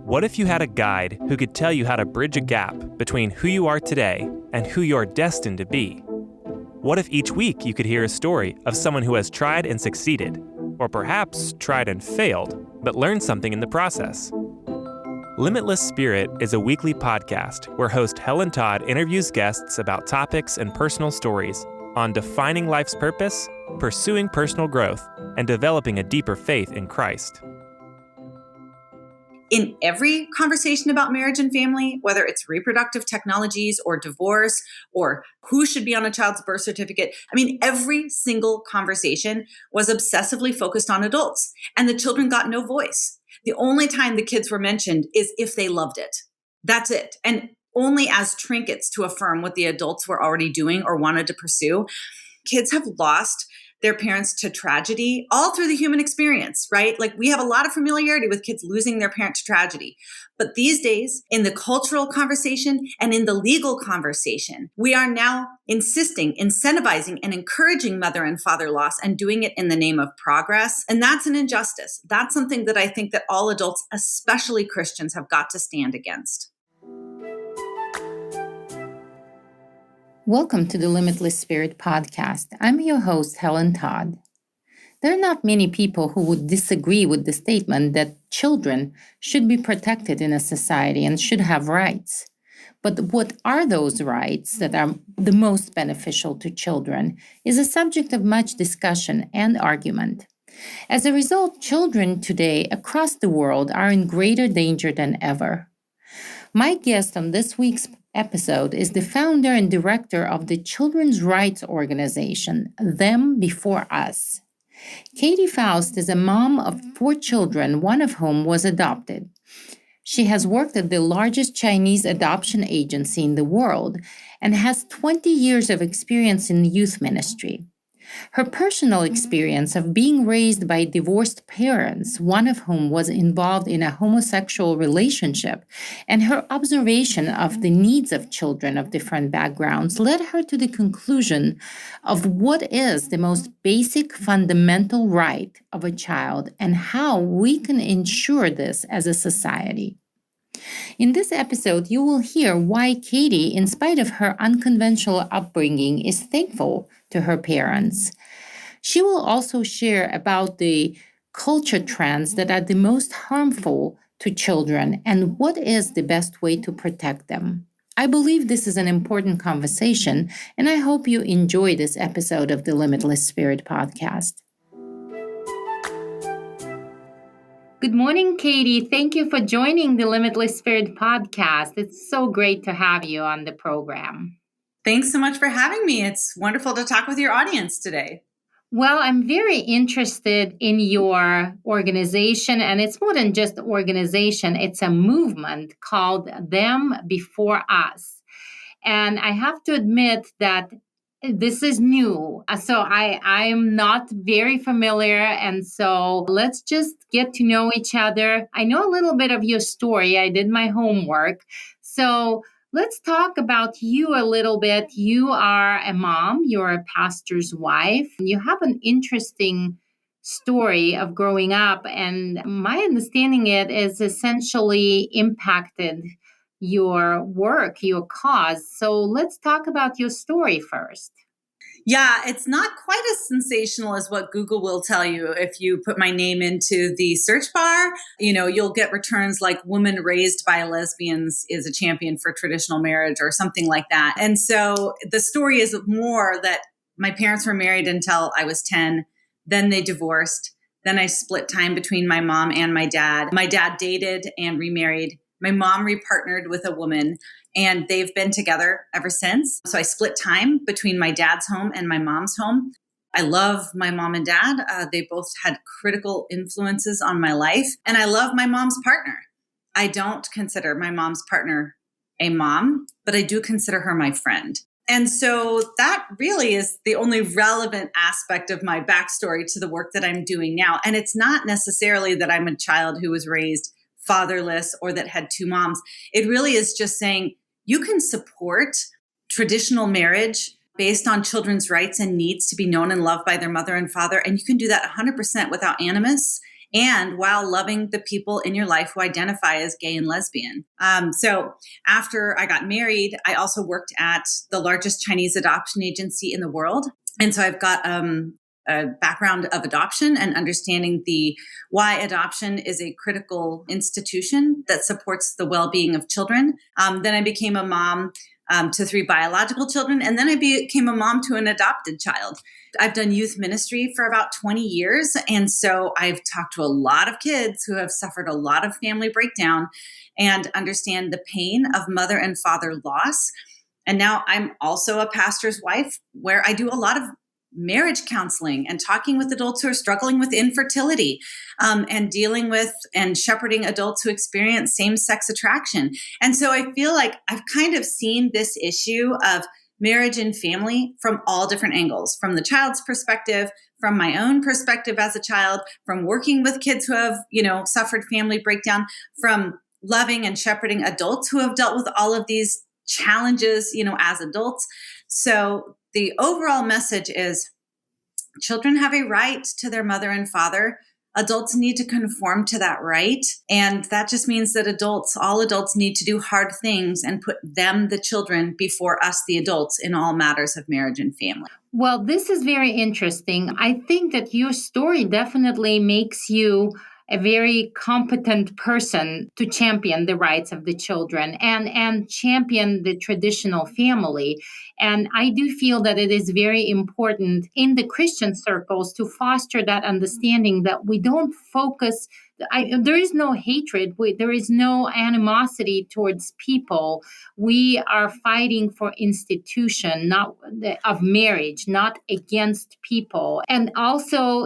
What if you had a guide who could tell you how to bridge a gap between who you are today and who you're destined to be? What if each week you could hear a story of someone who has tried and succeeded, or perhaps tried and failed, but learned something in the process? Limitless Spirit is a weekly podcast where host Helen Todd interviews guests about topics and personal stories on defining life's purpose, pursuing personal growth, and developing a deeper faith in Christ. In every conversation about marriage and family, whether it's reproductive technologies or divorce or who should be on a child's birth certificate, every single conversation was obsessively focused on adults, and the children got no voice. The only time the kids were mentioned is if they loved it. That's it. And only as trinkets to affirm what the adults were already doing or wanted to pursue. Kids have lost their parents to tragedy all through the human experience, right? Like we have a lot of familiarity with kids losing their parent to tragedy. But these days, in the cultural conversation and in the legal conversation, we are now insisting, incentivizing, and encouraging mother and father loss and doing it in the name of progress. And that's an injustice. That's something that I think that all adults, especially Christians, have got to stand against. Welcome to the Limitless Spirit Podcast. I'm your host, Helen Todd. There are not many people who would disagree with the statement that children should be protected in a society and should have rights. But what are those rights that are the most beneficial to children is a subject of much discussion and argument. As a result, children today across the world are in greater danger than ever. My guest on this week's episode is the founder and director of the children's rights organization, Them Before Us. Katy Faust is a mom of 4 children, one of whom was adopted. She has worked at the largest Chinese adoption agency in the world and has 20 years of experience in youth ministry. Her personal experience of being raised by divorced parents, one of whom was involved in a homosexual relationship, and her observation of the needs of children of different backgrounds led her to the conclusion of what is the most basic fundamental right of a child and how we can ensure this as a society. In this episode, you will hear why Katy, in spite of her unconventional upbringing, is thankful to her parents. She will also share about the culture trends that are the most harmful to children and what is the best way to protect them. I believe this is an important conversation, and I hope you enjoy this episode of the Limitless Spirit Podcast. Good morning, Katy. Thank you for joining the Limitless Spirit Podcast. It's so great to have you on the program. Thanks so much for having me. It's wonderful to talk with your audience today. Well, I'm very interested in your organization, and it's more than just an organization. It's a movement called Them Before Us. And I have to admit that this is new, so I am not very familiar, and so let's just get to know each other. I know a little bit of your story. I did my homework. So let's talk about you a little bit. You are a mom. You're a pastor's wife. You have an interesting story of growing up, and my understanding it is essentially impacted your work, your cause. So let's talk about your story first. Yeah, it's not quite as sensational as what Google will tell you. If you put my name into the search bar, you'll get returns like woman raised by lesbians is a champion for traditional marriage or something like that. And so the story is more that my parents were married until I was 10. Then they divorced. Then I split time between my mom and my dad. My dad dated and remarried. My mom repartnered with a woman, and they've been together ever since. So I split time between my dad's home and my mom's home. I love my mom and dad. They both had critical influences on my life. And I love my mom's partner. I don't consider my mom's partner a mom, but I do consider her my friend. And so that really is the only relevant aspect of my backstory to the work that I'm doing now. And it's not necessarily that I'm a child who was raised fatherless or that had 2 moms. It really is just saying you can support traditional marriage based on children's rights and needs to be known and loved by their mother and father. And you can do that 100% without animus and while loving the people in your life who identify as gay and lesbian. So after I got married, I also worked at the largest Chinese adoption agency in the world. And so I've got a background of adoption and understanding why adoption is a critical institution that supports the well-being of children. Then I became a mom to 3 biological children, and then I became a mom to an adopted child. I've done youth ministry for about 20 years, and so I've talked to a lot of kids who have suffered a lot of family breakdown and understand the pain of mother and father loss. And now I'm also a pastor's wife, where I do a lot of marriage counseling and talking with adults who are struggling with infertility, and dealing with and shepherding adults who experience same-sex attraction. And so I feel like I've kind of seen this issue of marriage and family from all different angles, from the child's perspective, from my own perspective as a child, from working with kids who have, suffered family breakdown, from loving and shepherding adults who have dealt with all of these challenges, as adults. So the overall message is children have a right to their mother and father. Adults need to conform to that right. And that just means that all adults need to do hard things and put them, the children, before us, the adults, in all matters of marriage and family. Well, this is very interesting. I think that your story definitely makes you a very competent person to champion the rights of the children and champion the traditional family. And I do feel that it is very important in the Christian circles to foster that understanding that we don't focus. There is no hatred. There is no animosity towards people. We are fighting for institution, not of marriage, not against people. And also,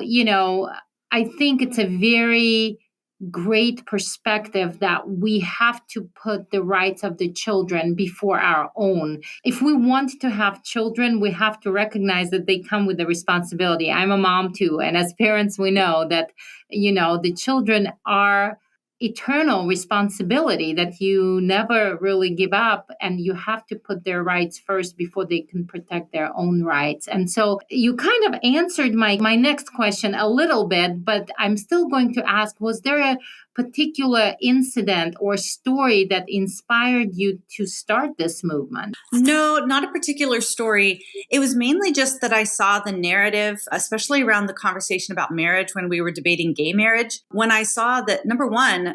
I think it's a very great perspective that we have to put the rights of the children before our own. If we want to have children, we have to recognize that they come with a responsibility. I'm a mom too. And as parents, we know that, the children are eternal responsibility that you never really give up, and you have to put their rights first before they can protect their own rights. And so you kind of answered my next question a little bit, but I'm still going to ask, was there a particular incident or story that inspired you to start this movement? No, not a particular story. It was mainly just that I saw the narrative, especially around the conversation about marriage when we were debating gay marriage, when I saw that, number one,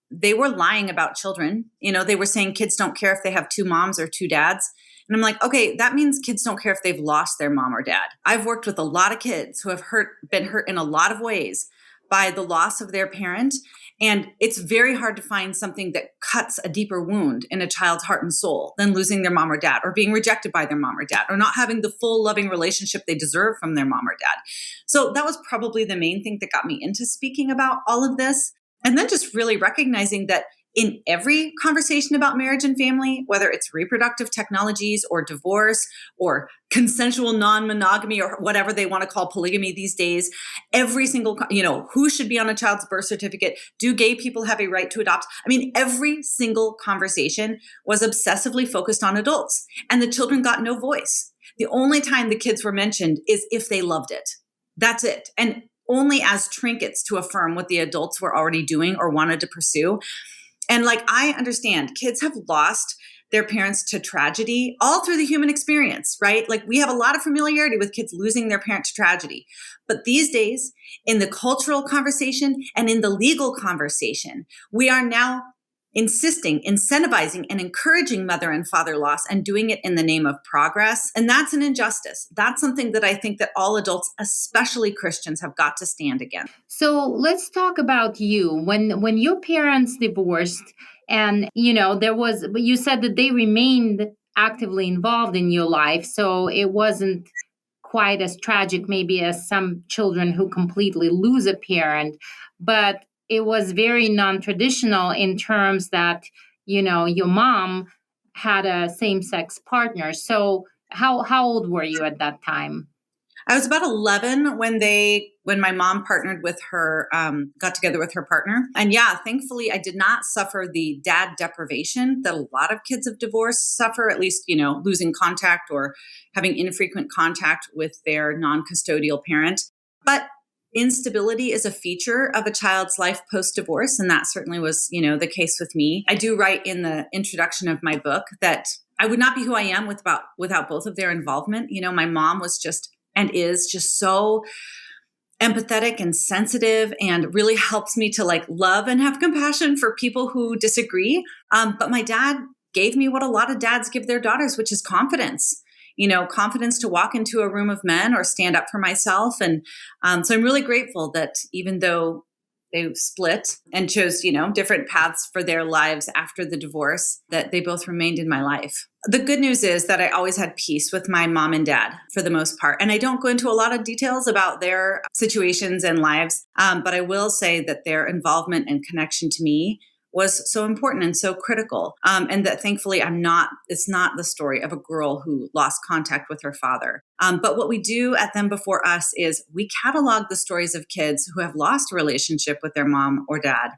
they were lying about children. They were saying kids don't care if they have 2 moms or 2 dads. And I'm like, okay, that means kids don't care if they've lost their mom or dad. I've worked with a lot of kids who have been hurt in a lot of ways by the loss of their parent. And it's very hard to find something that cuts a deeper wound in a child's heart and soul than losing their mom or dad, or being rejected by their mom or dad, or not having the full loving relationship they deserve from their mom or dad. So that was probably the main thing that got me into speaking about all of this. And then just really recognizing that in every conversation about marriage and family, whether it's reproductive technologies or divorce or consensual non-monogamy or whatever they want to call polygamy these days, every single, who should be on a child's birth certificate? Do gay people have a right to adopt? I mean, every single conversation was obsessively focused on adults, and the children got no voice. The only time the kids were mentioned is if they loved it. That's it. And only as trinkets to affirm what the adults were already doing or wanted to pursue. And I understand kids have lost their parents to tragedy all through the human experience, right? We have a lot of familiarity with kids losing their parent to tragedy. But these days, in the cultural conversation and in the legal conversation, we are now insisting, incentivizing, and encouraging mother and father loss, and doing it in the name of progress. And that's an injustice. That's something that I think that all adults, especially Christians, have got to stand against. So let's talk about you. When your parents divorced, and you said that they remained actively involved in your life, so it wasn't quite as tragic maybe as some children who completely lose a parent, but it was very non-traditional in terms that, your mom had a same-sex partner. So how old were you at that time? I was about 11 when my mom partnered with her, got together with her partner. And yeah, thankfully I did not suffer the dad deprivation that a lot of kids of divorce suffer, at least, losing contact or having infrequent contact with their non-custodial parent. But instability is a feature of a child's life post-divorce, and that certainly was, the case with me. I do write in the introduction of my book that I would not be who I am without both of their involvement. My mom was just and is just so empathetic and sensitive and really helps me to love and have compassion for people who disagree. But my dad gave me what a lot of dads give their daughters, which is confidence. Confidence to walk into a room of men or stand up for myself. And so I'm really grateful that even though they split and chose, different paths for their lives after the divorce, that they both remained in my life. The good news is that I always had peace with my mom and dad for the most part. And I don't go into a lot of details about their situations and lives, but I will say that their involvement and connection to me was so important and so critical. And that thankfully it's not the story of a girl who lost contact with her father. But what we do at Them Before Us is we catalog the stories of kids who have lost a relationship with their mom or dad.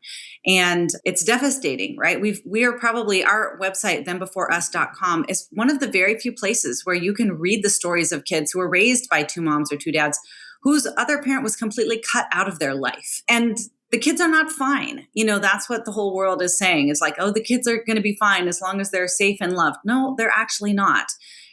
And it's devastating, right? We are probably, our website, thembeforeus.com, is one of the very few places where you can read the stories of kids who were raised by two moms or two dads whose other parent was completely cut out of their life. And the kids are not fine. That's what the whole world is saying. It's like, oh, the kids are going to be fine as long as they're safe and loved. No, they're actually not,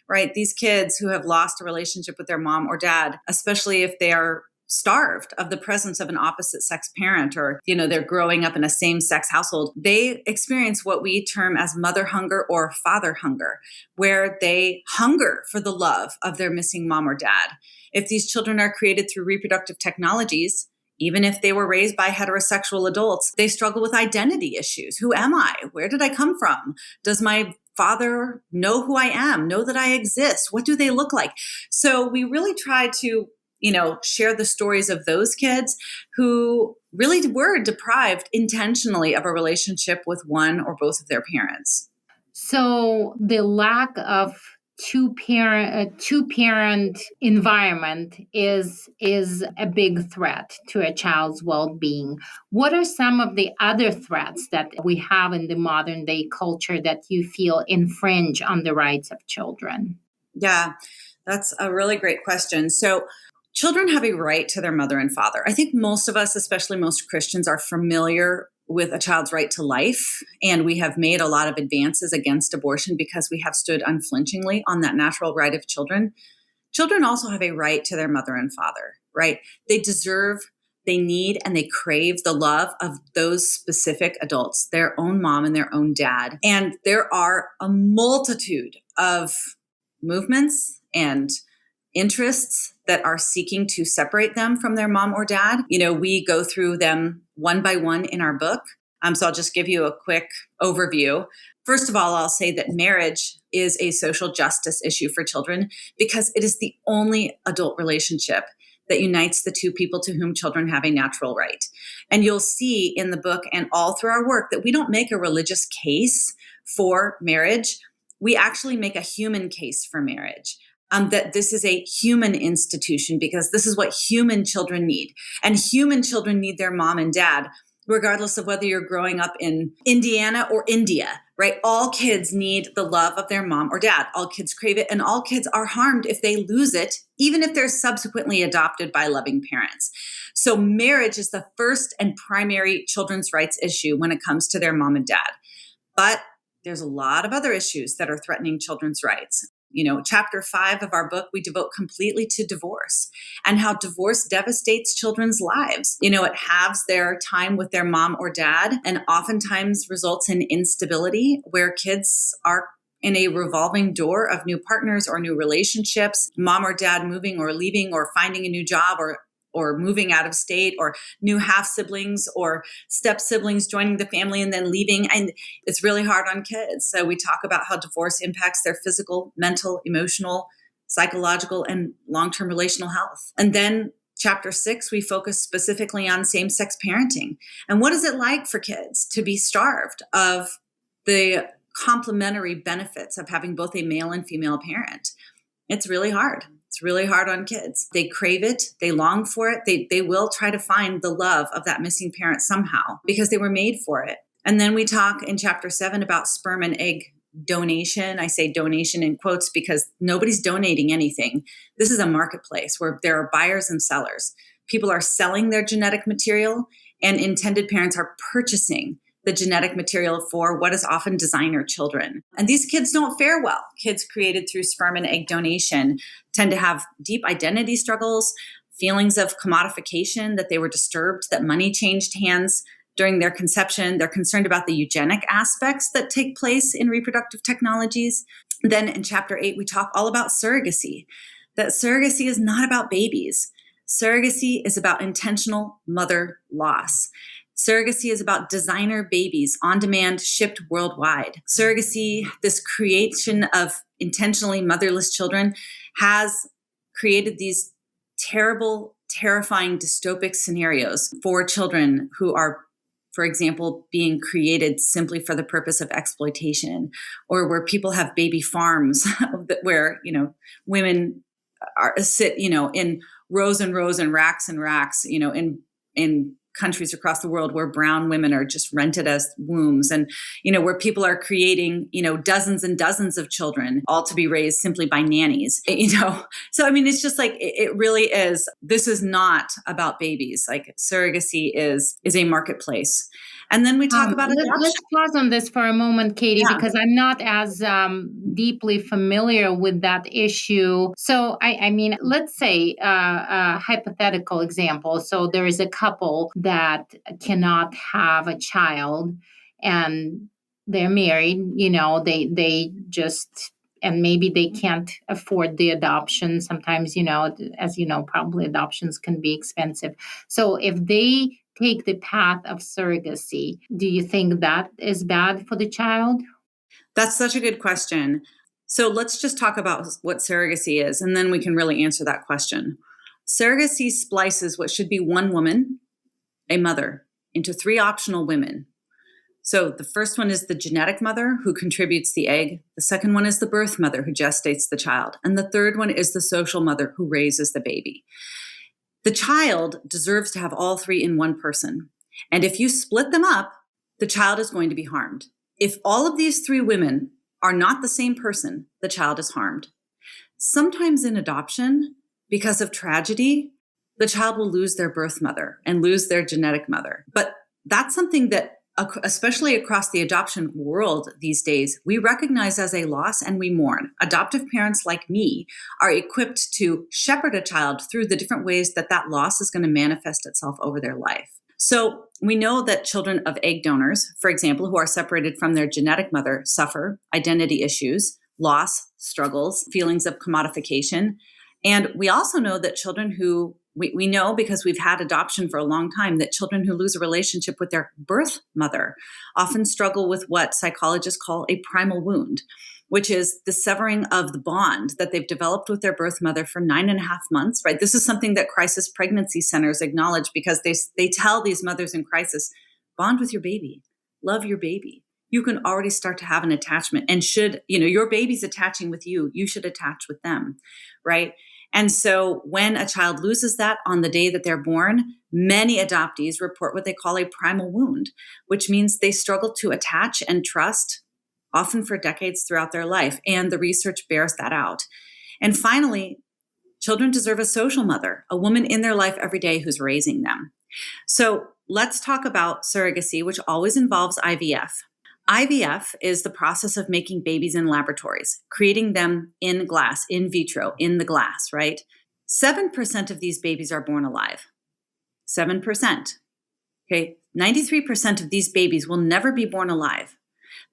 right? These kids who have lost a relationship with their mom or dad, especially if they are starved of the presence of an opposite sex parent or, they're growing up in a same sex household, they experience what we term as mother hunger or father hunger, where they hunger for the love of their missing mom or dad. If these children are created through reproductive technologies, even if they were raised by heterosexual adults, they struggle with identity issues. Who am I? Where did I come from? Does my father know who I am? Know that I exist? What do they look like? So we really try to, share the stories of those kids who really were deprived intentionally of a relationship with one or both of their parents. So the lack of two parent environment is a big threat to a child's well-being. What are some of the other threats that we have in the modern day culture that you feel infringe on the rights of children? Yeah, that's a really great question. So children have a right to their mother and father. I think most of us, especially most Christians, are familiar with a child's right to life. And we have made a lot of advances against abortion because we have stood unflinchingly on that natural right of children. Children also have a right to their mother and father, right? They deserve, they need, and they crave the love of those specific adults, their own mom and their own dad. And there are a multitude of movements and interests that are seeking to separate them from their mom or dad. We go through them one by one in our book. So I'll just give you a quick overview. First of all, I'll say that marriage is a social justice issue for children because it is the only adult relationship that unites the two people to whom children have a natural right. And you'll see in the book and all through our work that we don't make a religious case for marriage. We actually make a human case for marriage. That this is a human institution because this is what human children need. And human children need their mom and dad, regardless of whether you're growing up in Indiana or India, right? All kids need the love of their mom or dad. All kids crave it, and all kids are harmed if they lose it, even if they're subsequently adopted by loving parents. So marriage is the first and primary children's rights issue when it comes to their mom and dad. But there's a lot of other issues that are threatening children's rights. Chapter 5 of our book, we devote completely to divorce and how divorce devastates children's lives. It halves their time with their mom or dad and oftentimes results in instability where kids are in a revolving door of new partners or new relationships, mom or dad moving or leaving or finding a new job or moving out of state, or new half siblings or step siblings joining the family and then leaving. And it's really hard on kids. So we talk about how divorce impacts their physical, mental, emotional, psychological, and long-term relational health. And then chapter 6, we focus specifically on same-sex parenting. And what is it like for kids to be starved of the complementary benefits of having both a male and female parent? It's really hard. It's really hard on kids. They crave it. They long for it. They will try to find the love of that missing parent somehow because they were made for it. And then we talk in chapter 7 about sperm and egg donation. I say donation in quotes because nobody's donating anything. This is a marketplace where there are buyers and sellers. People are selling their genetic material, and intended parents are purchasing the genetic material for what is often designer children. And these kids don't fare well. Kids created through sperm and egg donation tend to have deep identity struggles, feelings of commodification, that they were disturbed, that money changed hands during their conception. They're concerned about the eugenic aspects that take place in reproductive technologies. Then in chapter 8, we talk all about surrogacy, that surrogacy is not about babies. Surrogacy is about intentional mother loss. Surrogacy is about designer babies on demand, shipped worldwide. Surrogacy, this creation of intentionally motherless children, has created these terrible, terrifying, dystopic scenarios for children who are, for example, being created simply for the purpose of exploitation, or where people have baby farms where, women sit, in rows and rows and racks, in countries across the world where brown women are just rented as wombs, and, where people are creating, dozens and dozens of children, all to be raised simply by nannies, So, it's just like, it really is, this is not about babies. Like, surrogacy is a marketplace. And then we talk about adoption. Let's pause on this for a moment, Katy, because I'm not as deeply familiar with that issue. So, let's say a hypothetical example. So there is a couple that cannot have a child and they're married, they just, and maybe they can't afford the adoption. Sometimes, as you know, probably adoptions can be expensive. So if they take the path of surrogacy, do you think that is bad for the child? That's such a good question. So let's just talk about what surrogacy is, and then we can really answer that question. Surrogacy splices what should be one woman, a mother, into 3 optional women. So the first one is the genetic mother who contributes the egg. The second one is the birth mother who gestates the child. And the third one is the social mother who raises the baby. The child deserves to have all 3 in one person. And if you split them up, the child is going to be harmed. If all of these 3 women are not the same person, the child is harmed. Sometimes in adoption, because of tragedy, the child will lose their birth mother and lose their genetic mother. But that's something that, especially across the adoption world these days, we recognize as a loss and we mourn. Adoptive parents like me are equipped to shepherd a child through the different ways that loss is going to manifest itself over their life. So we know that children of egg donors, for example, who are separated from their genetic mother, suffer identity issues, loss, struggles, feelings of commodification. And we also know that children who we know, because we've had adoption for a long time, that children who lose a relationship with their birth mother often struggle with what psychologists call a primal wound, which is the severing of the bond that they've developed with their birth mother for 9.5 months, right? This is something that crisis pregnancy centers acknowledge, because they tell these mothers in crisis, bond with your baby, love your baby. You can already start to have an attachment, and your baby's attaching with you, you should attach with them, right? And so when a child loses that on the day that they're born, many adoptees report what they call a primal wound, which means they struggle to attach and trust, often for decades throughout their life. And the research bears that out. And finally, children deserve a social mother, a woman in their life every day who's raising them. So let's talk about surrogacy, which always involves IVF. IVF is the process of making babies in laboratories, creating them in glass, in vitro, in the glass, right? 7% of these babies are born alive. 7%. Okay. 93% of these babies will never be born alive.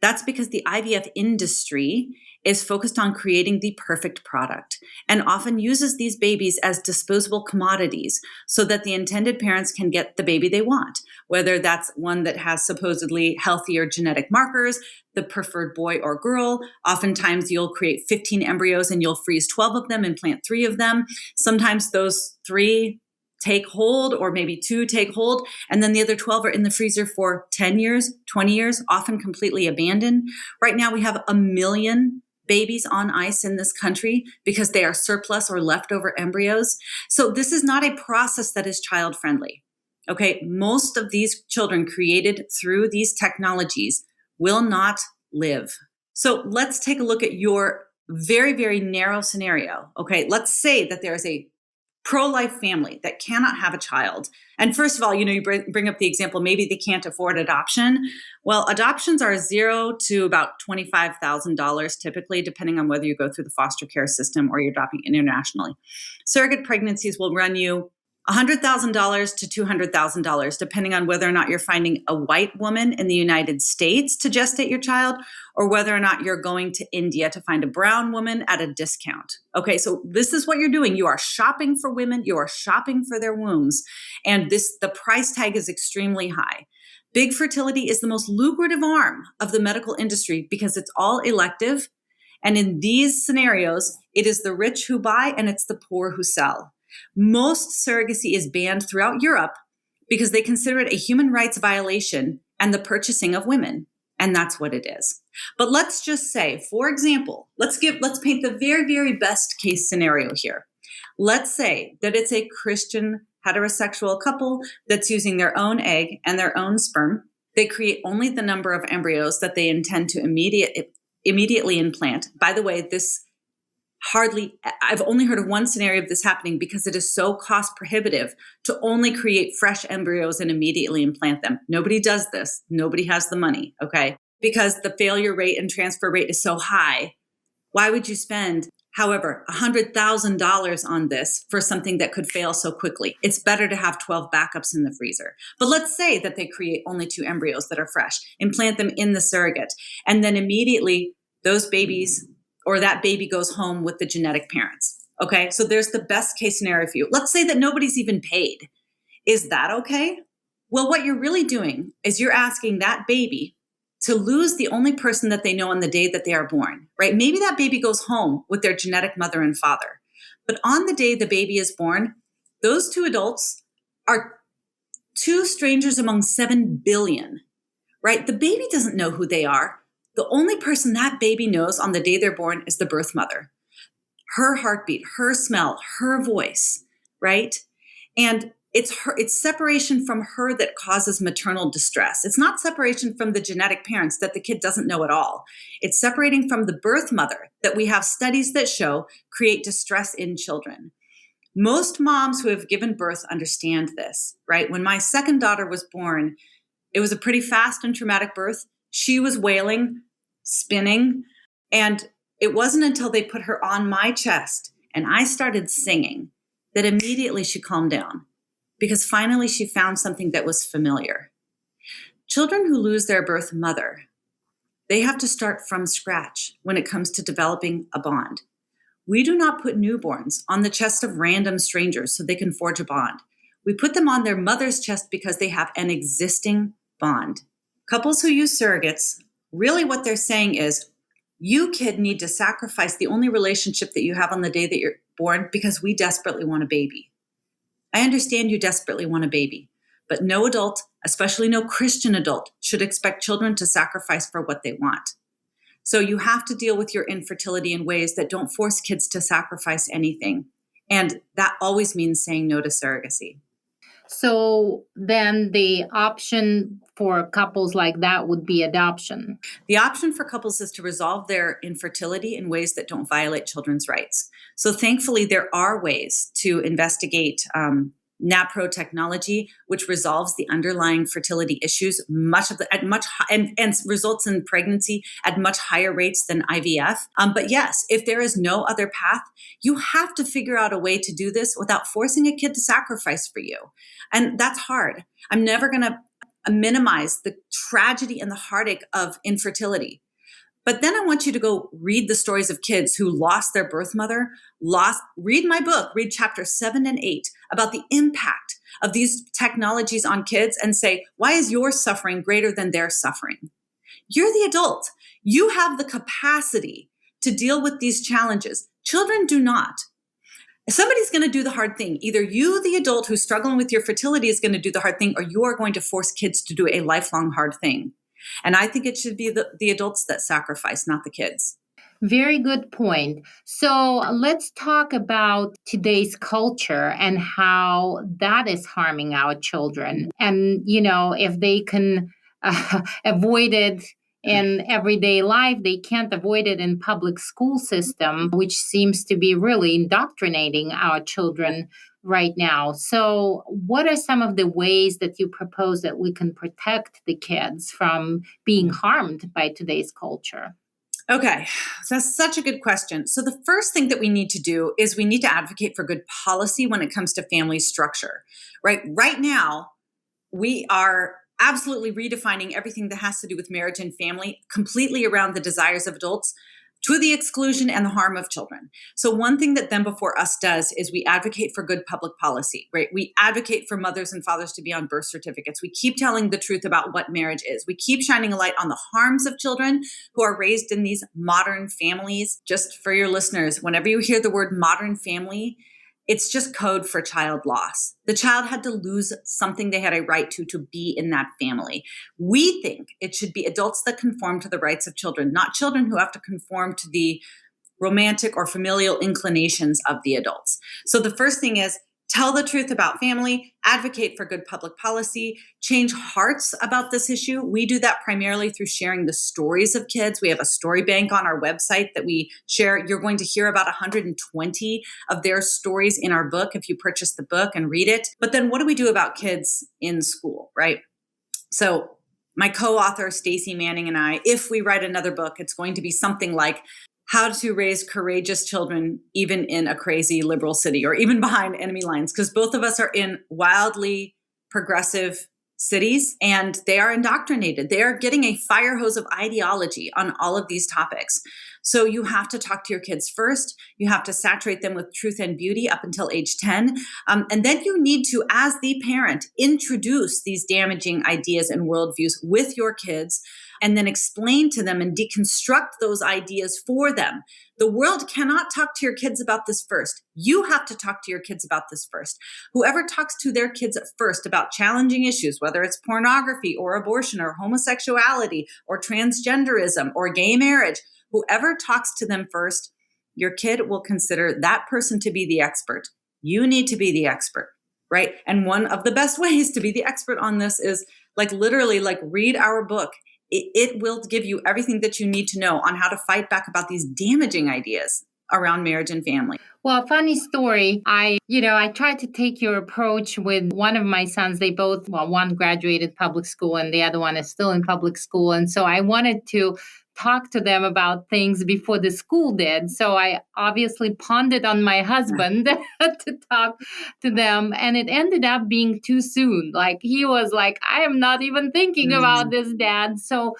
That's because the IVF industry is focused on creating the perfect product and often uses these babies as disposable commodities so that the intended parents can get the baby they want, whether that's one that has supposedly healthier genetic markers, the preferred boy or girl. Oftentimes you'll create 15 embryos and you'll freeze 12 of them and plant 3 of them. Sometimes those 3 take hold, or maybe 2 take hold, and then the other 12 are in the freezer for 10 years, 20 years, often completely abandoned. Right now we have 1 million babies on ice in this country because they are surplus or leftover embryos. So this is not a process that is child friendly. Okay, most of these children created through these technologies will not live. So let's take a look at your very, very narrow scenario. Okay, let's say that there is a pro-life family that cannot have a child. And first of all, you bring up the example, maybe they can't afford adoption. Well, adoptions are $0 to about $25,000 typically, depending on whether you go through the foster care system or you're adopting internationally. Surrogate pregnancies will run you $100,000 to $200,000, depending on whether or not you're finding a white woman in the United States to gestate your child, or whether or not you're going to India to find a brown woman at a discount. Okay, so this is what you're doing. You are shopping for women. You are shopping for their wombs. And the price tag is extremely high. Big fertility is the most lucrative arm of the medical industry because it's all elective. And in these scenarios, it is the rich who buy and it's the poor who sell. Most surrogacy is banned throughout Europe because they consider it a human rights violation and the purchasing of women. And that's what it is. But let's just say, for example, let's paint the very, very best case scenario here. Let's say that it's a Christian heterosexual couple that's using their own egg and their own sperm. They create only the number of embryos that they intend to immediately implant. By the way, I've only heard of one scenario of this happening because it is so cost prohibitive to only create fresh embryos and immediately implant them. Nobody does this. Nobody has the money, okay? Because the failure rate and transfer rate is so high. Why would you spend, however, $100,000 on this for something that could fail so quickly? It's better to have 12 backups in the freezer. But let's say that they create only 2 embryos that are fresh, implant them in the surrogate, and then immediately those babies or that baby goes home with the genetic parents. Okay, so there's the best case scenario for you. Let's say that nobody's even paid. Is that okay? Well, what you're really doing is you're asking that baby to lose the only person that they know on the day that they are born, right? Maybe that baby goes home with their genetic mother and father. But on the day the baby is born, those 2 adults are 2 strangers among 7 billion, right? The baby doesn't know who they are. The only person that baby knows on the day they're born is the birth mother. Her heartbeat, her smell, her voice, right? And it's separation from her that causes maternal distress. It's not separation from the genetic parents that the kid doesn't know at all. It's separating from the birth mother that we have studies that show create distress in children. Most moms who have given birth understand this, right? When my second daughter was born, it was a pretty fast and traumatic birth. She was wailing, spinning, and it wasn't until they put her on my chest and I started singing that immediately she calmed down, because finally she found something that was familiar. Children who lose their birth mother, they have to start from scratch when it comes to developing a bond. We do not put newborns on the chest of random strangers so they can forge a bond. We put them on their mother's chest because they have an existing bond. Couples who use surrogates, really what they're saying is, you, kid, need to sacrifice the only relationship that you have on the day that you're born because we desperately want a baby. I understand you desperately want a baby, but no adult, especially no Christian adult, should expect children to sacrifice for what they want. So you have to deal with your infertility in ways that don't force kids to sacrifice anything. And that always means saying no to surrogacy. So then the option for couples like that would be adoption. The option for couples is to resolve their infertility in ways that don't violate children's rights. So thankfully, there are ways to investigate NaPro technology, which resolves the underlying fertility issues and results in pregnancy at much higher rates than IVF. But yes, if there is no other path, you have to figure out a way to do this without forcing a kid to sacrifice for you. And that's hard. I'm never going to minimize the tragedy and the heartache of infertility. But then I want you to go read the stories of kids who lost their birth mother, read my book, read chapters 7 and 8 about the impact of these technologies on kids and say, why is your suffering greater than their suffering? You're the adult. You have the capacity to deal with these challenges. Children do not. Somebody's going to do the hard thing. Either you, the adult who's struggling with your fertility, is going to do the hard thing, or you are going to force kids to do a lifelong hard thing. And I think it should be the adults that sacrifice, not the kids. Very good point. So let's talk about today's culture and how that is harming our children. And, if they can avoid it in everyday life, they can't avoid it in public school system, which seems to be really indoctrinating our children right now. So, what are some of the ways that you propose that we can protect the kids from being harmed by today's culture? Okay, so that's such a good question. So the first thing that we need to do is we need to advocate for good policy when it comes to family structure, right? Right now, we are absolutely redefining everything that has to do with marriage and family completely around the desires of adults to the exclusion and the harm of children. So one thing that Them Before Us does is we advocate for good public policy, right? We advocate for mothers and fathers to be on birth certificates. We keep telling the truth about what marriage is. We keep shining a light on the harms of children who are raised in these modern families. Just for your listeners, whenever you hear the word modern family, it's just code for child loss. The child had to lose something they had a right to be in that family. We think it should be adults that conform to the rights of children, not children who have to conform to the romantic or familial inclinations of the adults. So the first thing is tell the truth about family, advocate for good public policy, change hearts about this issue. We do that primarily through sharing the stories of kids. We have a story bank on our website that we share. You're going to hear about 120 of their stories in our book if you purchase the book and read it. But then what do we do about kids in school, right? So my co-author, Stacey Manning, and I, if we write another book, it's going to be something like How to Raise Courageous Children Even in a Crazy Liberal City, or even behind enemy lines, because both of us are in wildly progressive cities and they are indoctrinated. They are getting a fire hose of ideology on all of these topics. So you have to talk to your kids first. You have to saturate them with truth and beauty up until age 10. And then you need to, as the parent, introduce these damaging ideas and worldviews with your kids and then explain to them and deconstruct those ideas for them. The world cannot talk to your kids about this first. You have to talk to your kids about this first. Whoever talks to their kids first about challenging issues, whether it's pornography or abortion or homosexuality or transgenderism or gay marriage, whoever talks to them first, your kid will consider that person to be the expert. You need to be the expert, right? And one of the best ways to be the expert on this is literally read our book. It will give you everything that you need to know on how to fight back about these damaging ideas around marriage and family. Well, funny story. I tried to take your approach with one of my sons. They both, one graduated public school and the other one is still in public school. And so I wanted to talk to them about things before the school did. So I obviously pondered on my husband to talk to them. And it ended up being too soon. He was like, I am not even thinking about this, Dad. So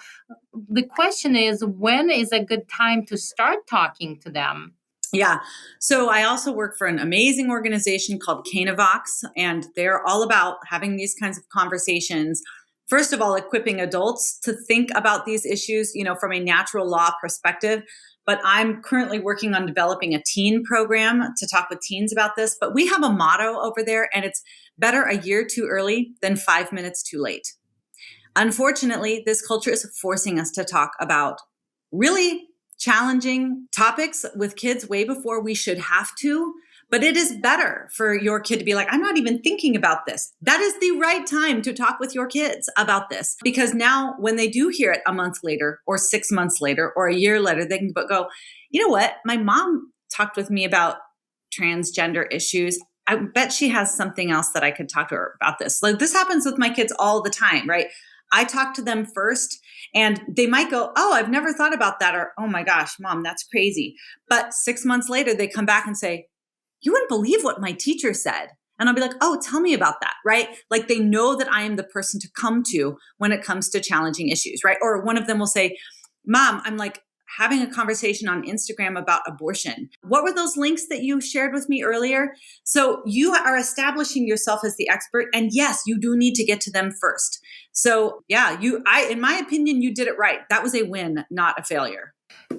the question is, when is a good time to start talking to them? Yeah. So I also work for an amazing organization called Canavox, and they're all about having these kinds of conversations. First of all, equipping adults to think about these issues, from a natural law perspective. But I'm currently working on developing a teen program to talk with teens about this. But we have a motto over there, and it's better a year too early than 5 minutes too late. Unfortunately, this culture is forcing us to talk about really challenging topics with kids way before we should have to. But it is better for your kid to be like, I'm not even thinking about this. That is the right time to talk with your kids about this. Because now when they do hear it a month later or 6 months later or a year later, they can go, you know what? My mom talked with me about transgender issues. I bet she has something else that I could talk to her about this. This happens with my kids all the time, right? I talk to them first and they might go, oh, I've never thought about that. Or, oh my gosh, Mom, that's crazy. But 6 months later, they come back and say, you wouldn't believe what my teacher said. And I'll be like, oh, tell me about that, right? They know that I am the person to come to when it comes to challenging issues, right? Or one of them will say, Mom, I'm having a conversation on Instagram about abortion. What were those links that you shared with me earlier? So you are establishing yourself as the expert. And yes, you do need to get to them first. So yeah, in my opinion, you did it right. That was a win, not a failure.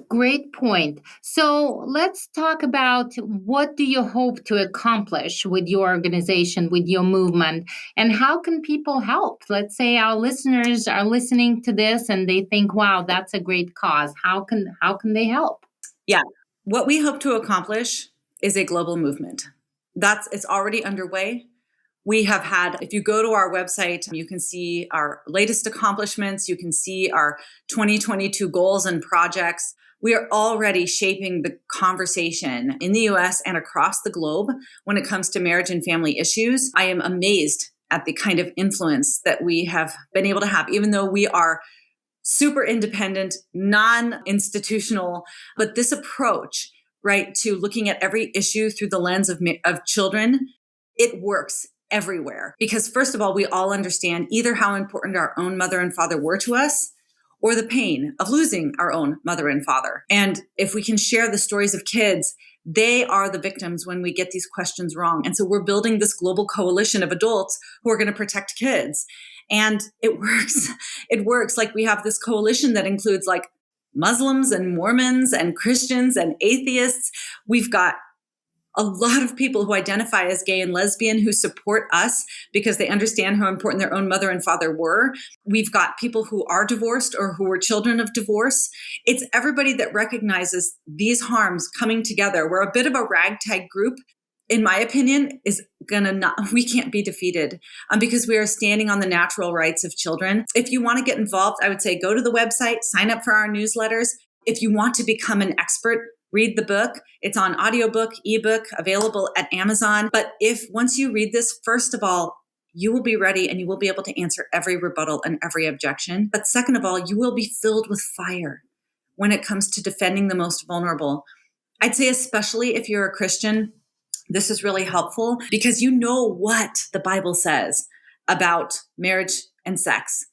Great point. So let's talk about, what do you hope to accomplish with your organization, with your movement, and how can people help? Let's say our listeners are listening to this and they think, wow, that's a great cause. How can they help? Yeah. What we hope to accomplish is a global movement. It's already underway. We have had, if you go to our website, you can see our latest accomplishments. You can see our 2022 goals and projects. We are already shaping the conversation in the US and across the globe when it comes to marriage and family issues. I am amazed at the kind of influence that we have been able to have, even though we are super independent, non-institutional, but this approach, right, to looking at every issue through the lens of children, it works everywhere. Because first of all, we all understand either how important our own mother and father were to us, or the pain of losing our own mother and father. And if we can share the stories of kids, they are the victims when we get these questions wrong. And so we're building this global coalition of adults who are going to protect kids. And it works. It works. Like we have this coalition that includes like Muslims and Mormons and Christians and atheists. We've got a lot of people who identify as gay and lesbian who support us because they understand how important their own mother and father were. We've got people who are divorced or who were children of divorce. It's everybody that recognizes these harms coming together. We're a bit of a ragtag group, in my opinion, we can't be defeated because we are standing on the natural rights of children. If you want to get involved, I would say go to the website, sign up for our newsletters. If you want to become an expert, read the book. It's on audiobook, ebook, available at Amazon. But once you read this, first of all, you will be ready and you will be able to answer every rebuttal and every objection. But second of all, you will be filled with fire when it comes to defending the most vulnerable. I'd say especially if you're a Christian, this is really helpful because you know what the Bible says about marriage and sex.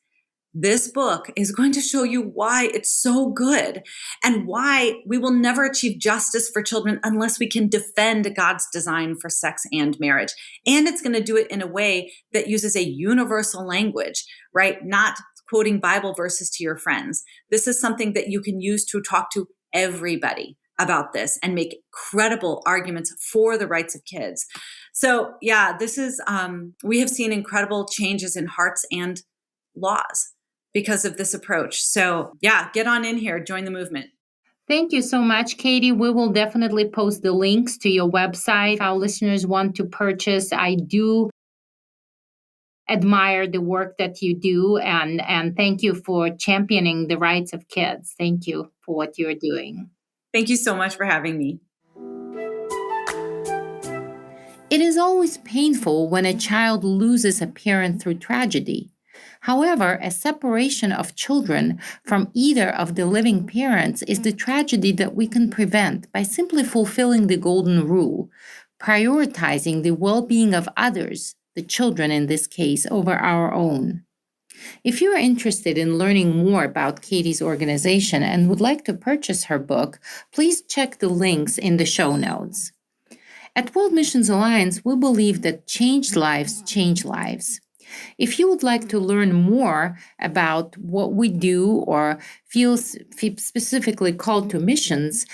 This book is going to show you why it's so good and why we will never achieve justice for children unless we can defend God's design for sex and marriage. And it's going to do it in a way that uses a universal language, right? Not quoting Bible verses to your friends. This is something that you can use to talk to everybody about this and make credible arguments for the rights of kids. So yeah, this is, we have seen incredible changes in hearts and laws because of this approach. So yeah, get on in here, join the movement. Thank you so much, Katy. We will definitely post the links to your website. If our listeners want to purchase, I do admire the work that you do, and thank you for championing the rights of kids. Thank you for what you're doing. Thank you so much for having me. It is always painful when a child loses a parent through tragedy. However, a separation of children from either of the living parents is the tragedy that we can prevent by simply fulfilling the golden rule, prioritizing the well-being of others, the children in this case, over our own. If you are interested in learning more about Katy's organization and would like to purchase her book, please check the links in the show notes. At World Missions Alliance, we believe that changed lives change lives. If you would like to learn more about what we do or feel specifically called to missions,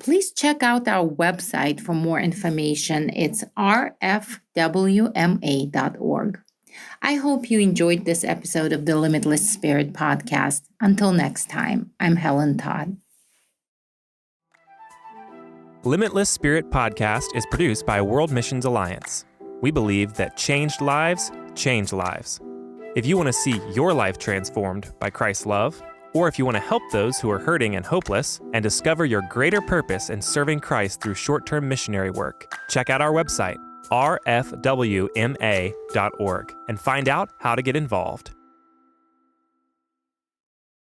please check out our website for more information. It's rfwma.org. I hope you enjoyed this episode of the Limitless Spirit Podcast. Until next time, I'm Helen Todd. Limitless Spirit Podcast is produced by World Missions Alliance. We believe that changed lives change lives. If you want to see your life transformed by Christ's love, or if you want to help those who are hurting and hopeless and discover your greater purpose in serving Christ through short-term missionary work, check out our website, rfwma.org, and find out how to get involved.